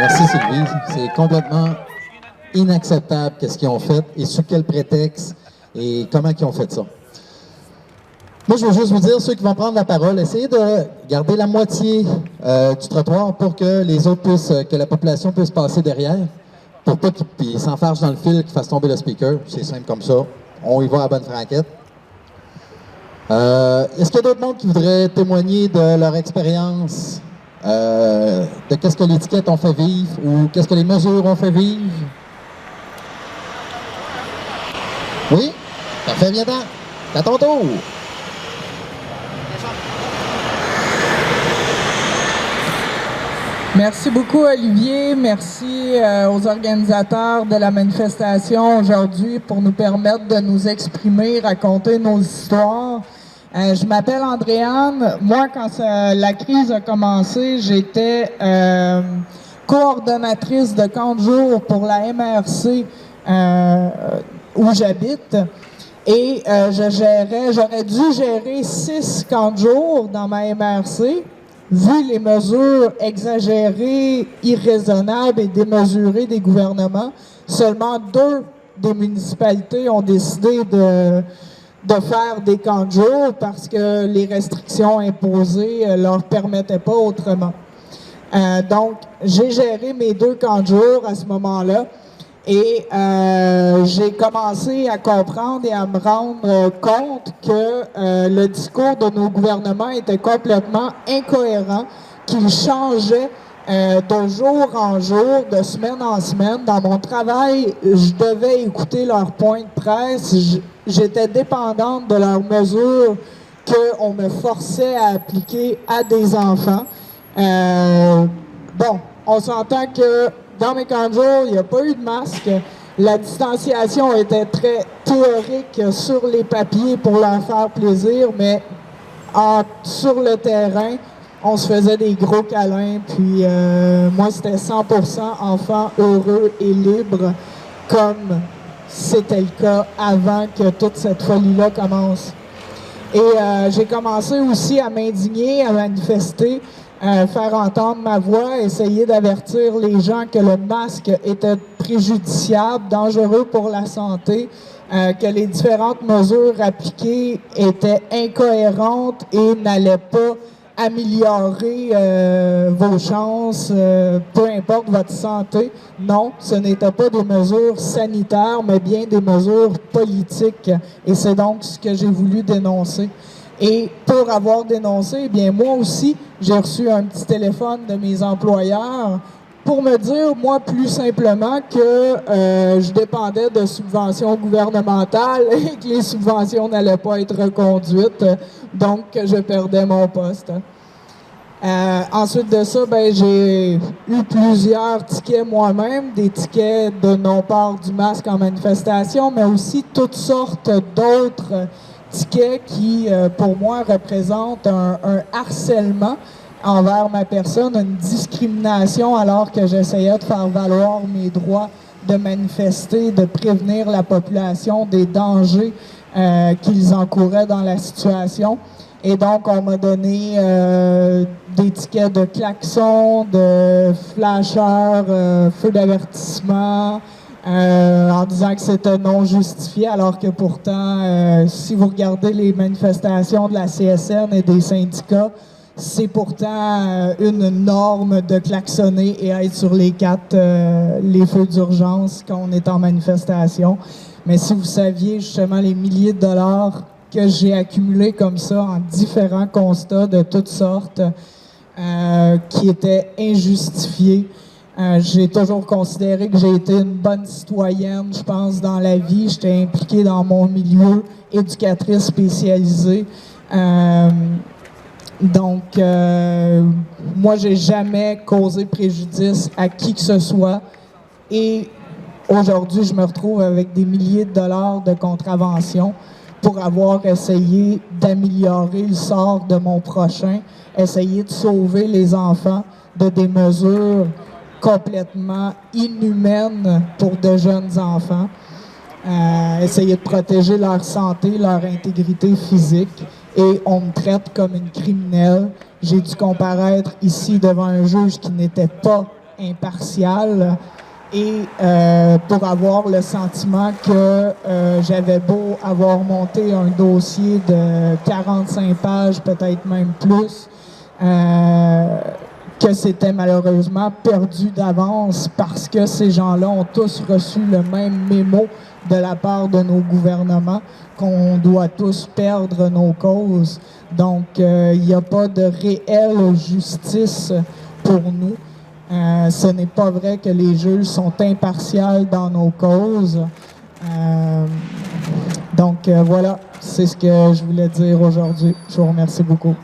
Merci Sylvie. C'est complètement inacceptable qu'est-ce qu'ils ont fait et sous quel prétexte et comment ils ont fait ça. Moi, je veux juste vous dire, ceux qui vont prendre la parole, essayez de garder la moitié du trottoir pour que les autres puissent, que la population puisse passer derrière, pour pas qu'ils s'enfargent dans le fil, qu'ils fassent tomber le speaker. C'est simple comme ça. On y va à la bonne franquette. Est-ce qu'il y a d'autres monde qui voudraient témoigner de leur expérience, de qu'est-ce que l'étiquette ont fait vivre ou qu'est-ce que les mesures ont fait vivre? Oui? Parfait, viens-t'en. C'est à ton tour. Merci beaucoup, Olivier. Merci aux organisateurs de la manifestation aujourd'hui pour nous permettre de nous exprimer, raconter nos histoires. Je m'appelle Andréane. Moi, quand la crise a commencé, j'étais coordonnatrice de camp de jour pour la MRC où j'habite. Et j'aurais dû gérer 6 camps de jour dans ma MRC. Vu les mesures exagérées, irraisonnables et démesurées des gouvernements, seulement 2 des municipalités ont décidé de faire des camps de jour parce que les restrictions imposées ne leur permettaient pas autrement. Donc, j'ai géré mes 2 camps de jour à ce moment-là et j'ai commencé à comprendre et à me rendre compte que le discours de nos gouvernements était complètement incohérent, qu'il changeait de jour en jour, de semaine en semaine. Dans mon travail, je devais écouter leurs points de presse. J'étais dépendante de leurs mesures qu'on me forçait à appliquer à des enfants. Bon, on s'entend que dans mes camps de jour, il n'y a pas eu de masque. La distanciation était très théorique sur les papiers pour leur faire plaisir, mais sur le terrain, on se faisait des gros câlins. Puis moi, c'était 100% enfants heureux et libres, comme c'était le cas avant que toute cette folie-là commence. Et j'ai commencé aussi à m'indigner, à manifester, faire entendre ma voix, essayer d'avertir les gens que le masque était préjudiciable, dangereux pour la santé, que les différentes mesures appliquées étaient incohérentes et n'allaient pas améliorer vos chances, peu importe votre santé. Non, ce n'étaient pas des mesures sanitaires, mais bien des mesures politiques. Et c'est donc ce que j'ai voulu dénoncer. Et pour avoir dénoncé, eh bien moi aussi, j'ai reçu un petit téléphone de mes employeurs pour me dire, moi, plus simplement que je dépendais de subventions gouvernementales et que les subventions n'allaient pas être reconduites, donc que je perdais mon poste. Ensuite de ça, ben, j'ai eu plusieurs tickets moi-même, des tickets de non-port du masque en manifestation, mais aussi toutes sortes d'autres tickets qui, pour moi, représentent un harcèlement envers ma personne, une discrimination alors que j'essayais de faire valoir mes droits de manifester, de prévenir la population des dangers qu'ils encouraient dans la situation. Et donc, on m'a donné des tickets de klaxon, de flasheurs, feux d'avertissement, en disant que c'était non justifié, alors que pourtant, si vous regardez les manifestations de la CSN et des syndicats, c'est pourtant une norme de klaxonner et être sur les 4 les feux d'urgence quand on est en manifestation. Mais si vous saviez justement les milliers de dollars que j'ai accumulés comme ça en différents constats de toutes sortes qui étaient injustifiés, j'ai toujours considéré que j'ai été une bonne citoyenne, je pense, dans la vie. J'étais impliquée dans mon milieu, éducatrice spécialisée. Donc, moi, j'ai jamais causé préjudice à qui que ce soit. Et aujourd'hui, je me retrouve avec des milliers de dollars de contraventions pour avoir essayé d'améliorer le sort de mon prochain, essayer de sauver les enfants de des mesures complètement inhumaines pour de jeunes enfants, essayer de protéger leur santé, leur intégrité physique, et on me traite comme une criminelle. J'ai dû comparaître ici devant un juge qui n'était pas impartial et pour avoir le sentiment que j'avais beau avoir monté un dossier de 45 pages, peut-être même plus, que c'était malheureusement perdu d'avance parce que ces gens-là ont tous reçu le même mémo de la part de nos gouvernements, qu'on doit tous perdre nos causes. Donc, il n'y a pas de réelle justice pour nous. Ce n'est pas vrai que les juges sont impartials dans nos causes. Donc, voilà, c'est ce que je voulais dire aujourd'hui. Je vous remercie beaucoup.